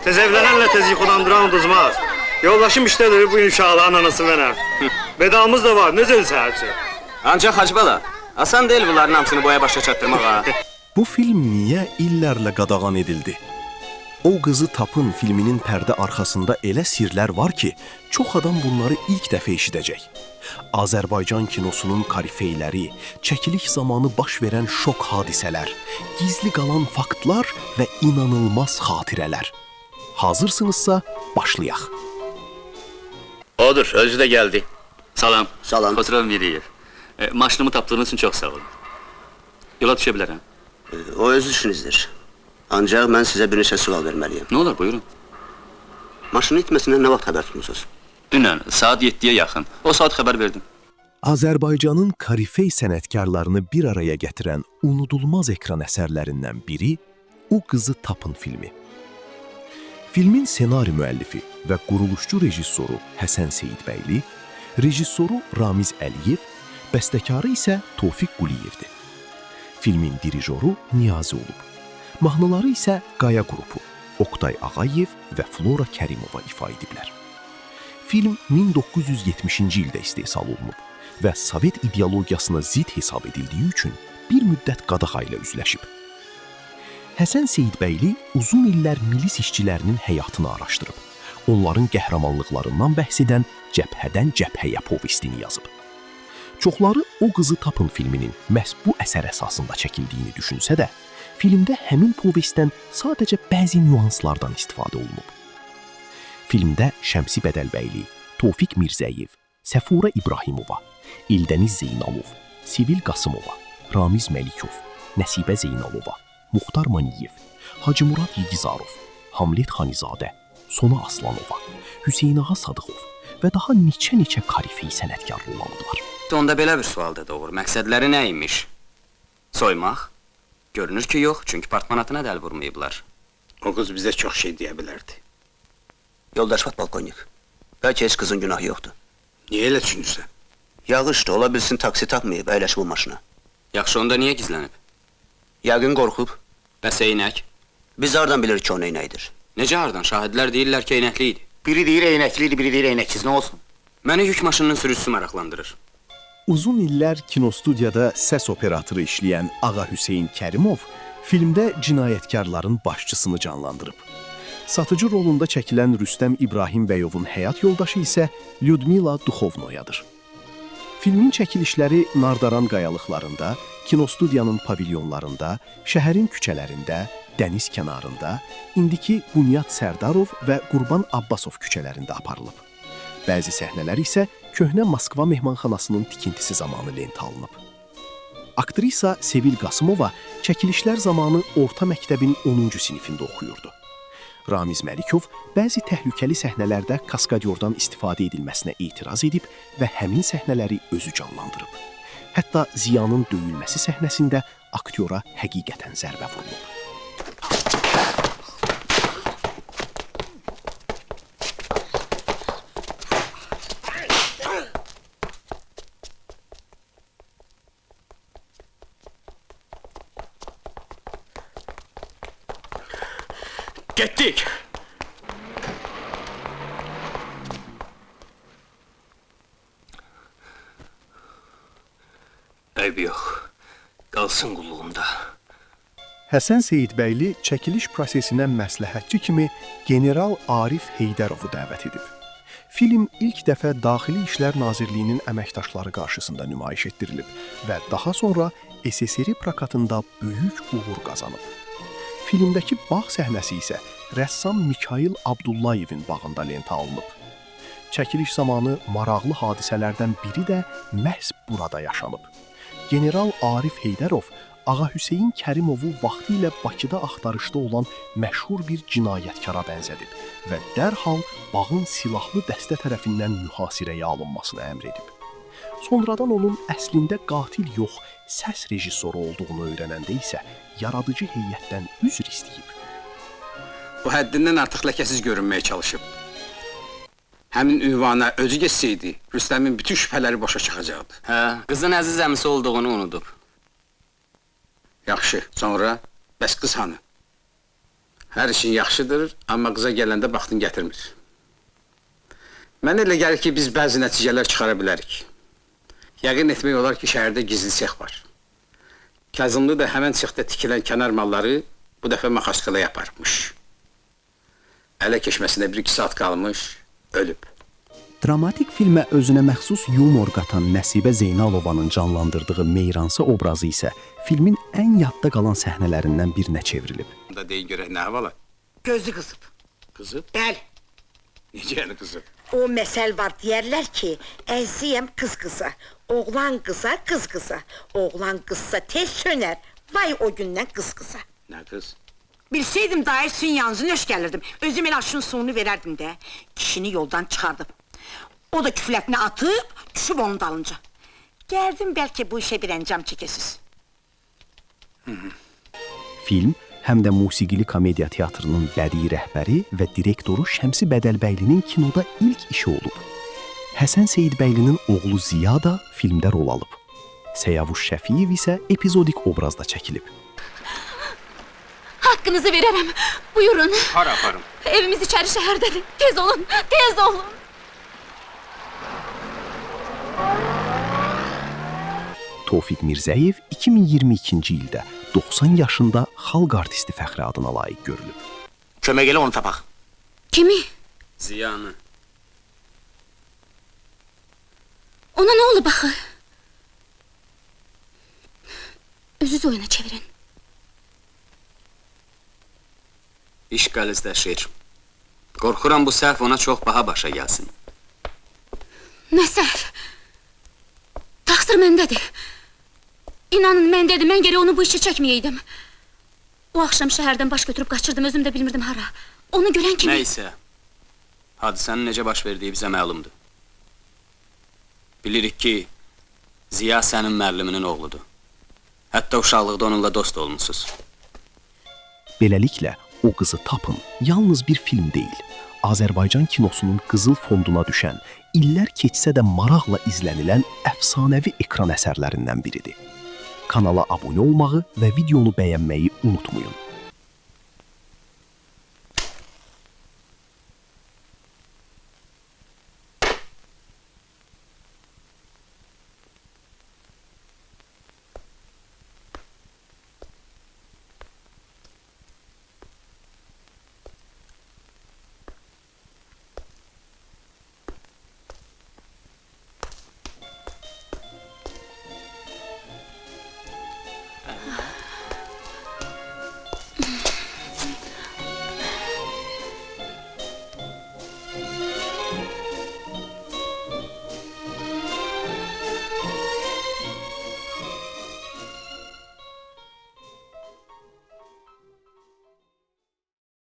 Tez evlənənlə tez yuxudan duran uduzmaz. Yoldaşım işlədir, bu gün uşaqların anası mənəm. Vedamız da var, necə səhərçi? Ancaq Hacbala, asan deyil bunların hamısını boya başa çatdırmağa. Bu film niyə illərlə qadağan edildi? O Qızı Tapın filminin pərdə arxasında elə sirlər var ki, çox adam bunları ilk dəfə eşidəcək. Azərbaycan kinosunun korifeyləri, çəkiliş zamanı baş verən şok hadisələr, gizli qalan faktlar və inanılmaz xatirələr. Hazırsınızsa, başlayaq. Odur, özü də gəldi. Salam. Salam. Fotoğraf veriyor. Maşınımı tapdığınız için çok sağ olun. Yola düşə bilərəm. O öz işinizdir. Ancaq mən sizə bir neçə sual verməliyim. Ne olur, buyurun. Maşının itməsindən nə vaxt xəbər tutmusunuz? Dünən saat 7-yə yaxın. O saat xəbər verdim. Azərbaycanın korifey sənətkarlarını bir araya gətirən unudulmaz ekran əsərlərindən biri O Qızı Tapın filmi. Filmin senari müəllifi və quruluşçu rejissoru Həsən Seyidbəyli, rejissoru Ramiz Əliyev, bəstəkarı isə Tofiq Quliyevdir. Filmin dirijoru Niyazi olub. Mahnıları isə Qaya qrupu, Oktay Ağayev və Flora Kərimova ifa ediblər. Film 1970-ci ildə istehsal olunub və Sovet ideologiyasına zid hesab edildiyi üçün bir müddət qadağa ilə üzləşib. Həsən Seyidbəyli uzun illər milis işçilərinin həyatını araşdırıb, onların qəhrəmanlıqlarından bəhs edən Cəbhədən Cəbhəyə povestini yazıb. Çoxları O Qızı Tapın filminin məhz bu əsər əsasında çəkildiyini düşünsə də, filmdə həmin povestdən sadəcə bəzi nüanslardan istifadə olunub. Filmdə Şəmsi Bədəlbəyli, Tofiq Mirzəyev, Səfura İbrahimova, İldəniz Zeynalov, Sevil Qasımova, Ramiz Məlikov, Nəsibə Zeynalova, Muxtar Maniyev, Hacı Murad Yigizarov, Hamlet Xanizadə, Sona Aslanova, Hüseynağa Sadıqov və daha neçə korifey sənətkar rolanı var. Onda belə bir sual da doğur. Məqsədləri nə imiş? Soymaq? Görünür ki, yox, çünki partmanatına da əl vurmayıblar. O qız bizə çox şey deyə bilərdi. Yoldaş Polkovnik, bəlkə heç qızın günahı yoxdur. Niyə elə düşünürsən? Yağışdır, ola bilsin taksi tapmayıb, əyləşib o maşına. Yaxşı, onda niyə gizlənib? Yəqin qorxub. Bəs eynək? Biz hardan bilirik ki, o neynəkdir? Necə hardan? Şahidlər deyirlər ki, eynəkli idi. Biri deyir eynəkli, biri deyir eynəksiz, nə olsun? Məni yük maşınının sürücüsü maraqlandırır. Uzun illər kinostudiyada səs operatoru işləyən Ağa Hüseyn Kərimov filmdə cinayətkarların başçısını canlandırıb. Satıcı rolunda çəkilən Rüstəm İbrahim Bəyovun həyat yoldaşı isə Lyudmila Duxovnoyadır. Filmin çəkilişləri Nardaran qayalıqlarında, kinostudiyanın pavilyonlarında, şəhərin küçələrində, dəniz kənarında, indiki Bunyad Sərdarov və Qurban Abbasov küçələrində aparılıb. Bəzi səhnələr isə köhnə Moskva mehmanxanasının tikintisi zamanı lentə alınıb. Aktrisa Sevil Qasımova çəkilişlər zamanı orta məktəbin 10-cu sinifində oxuyurdu. Ramiz Məlikov bəzi təhlükəli səhnələrdə kaskadyordan istifadə edilməsinə etiraz edib və həmin səhnələri özü canlandırıb. Hətta Ziyanın döyülməsi səhnəsində aktyora həqiqətən zərbə vurulub. Getdik! Eyb yox, qalsın qulluğumda. Həsən Seyidbəyli çəkiliş prosesinə məsləhətçi kimi general Arif Heydərovu dəvət edib. Film ilk dəfə Daxili İşlər Nazirliyinin əməkdaşları qarşısında nümayiş etdirilib və daha sonra SSR prokatında böyük uğur qazanıb. Filmdəki bağ səhnəsi isə rəssam Mikayıl Abdullayevin bağında lentə alınıb. Çəkiliş zamanı maraqlı hadisələrdən biri də məhz burada yaşanıb. General Arif Heydərov Ağa Hüseyn Kərimovu vaxtilə Bakıda axtarışda olan məşhur bir cinayətkara bənzədib və dərhal bağın silahlı dəstə tərəfindən mühasirəyə alınmasını əmr edib. Sonradan onun əslində qatil yox, səs rejissoru olduğunu öyrənəndə isə yaradıcı heyətdən üzr istəyib. O həddindən artıq ləkəsiz görünməyə çalışıb. Həmin ünvana özü geçsəydi, Rüstəmin bütün şübhələri boşa çıxacaqdı. Hə, qızın əziz əmisi olduğunu unudub. Yaxşı, sonra bəs qız hanı? Hər işin yaxşıdır, amma qıza gələndə vaxtın gətirmir. Mənə elə gəlir ki, biz bəzi nəticələr çıxara bilərik. Yəqin etmək olar ki, şəhərdə gizli sex var. Kazımlı da həmən sexdə tikilən kənar malları bu dəfə Maxaskala yaparmış. Ələ keçməsinə 1-2 saat qalmış, ölüb. Dramatik filmə özünə məxsus yumor qatan Nəsibə Zeynalovanın canlandırdığı Meyransa obrazı isə filmin ən yadda qalan səhnələrindən birinə çevrilib. Da deyin görək, nə havalar? Gözü qızıb. Qızıb? Bəli. Necə yəni qızıb? O məsəl var, deyərlər ki, əziyəm qız qıza, oğlan qıza, qız qıza. Oğlan qızsa tez sönər, vay o gündən qız qıza. Nə qız? Bilseydim dair sünyanızı nöş gəlirdim. Özüm el aşın suyunu verərdim də. Kişini yoldan çıxardım. O da küflətini atıp, düşüb onun dalınca. Gəldim, bəlkə bu işə bir əncam çəkəsiz. Film həm də musiqili komediya teatrının bədii rəhbəri və direktoru Şəmsi Bədəlbəylinin kinoda ilk işi olub. Həsən Seyidbəylinin oğlu Ziya da filmdə rol alıb. Səyavuş Şəfiyev isə epizodik obrazda çəkilib. Haqqınızı verərəm. Buyurun. Hara aparım? Evimiz içəri şəhərdədir. Tez olun, tez olun. Tofiq Mirzəyev 2022-ci ildə 90 yaşında xalq artisti fəxri adına layiq görülüb. Kömək elə onu tapaq. Kimi? Ziyanı. Ona nə olub axı? Özünüz oyuna çevirin. İş qəlizləşir. Qorxuram bu səhv ona çox baha başa gəlsin. Nə səhv? Təqsir məndədir. İnanın məndədir, mən gərək onu bu işi çəkməyəydim. O axşam şəhərdən baş götürüb qaçırdım, özüm də bilmirdim hara. Onu görən kimi... Nəysə, hadisənin necə baş verdiyi bizə məlumdur. Bilirik ki, Ziya sənin müəlliminin oğludur. Hətta uşaqlıqda onunla dost olmusunuz. Beləliklə, O Qızı Tapın yalnız bir film deyil, Azərbaycan kinosunun qızıl fonduna düşən, illər keçsə də maraqla izlənilən əfsanəvi ekran əsərlərindən biridir. Kanala abunə olmağı və videonu bəyənməyi unutmayın.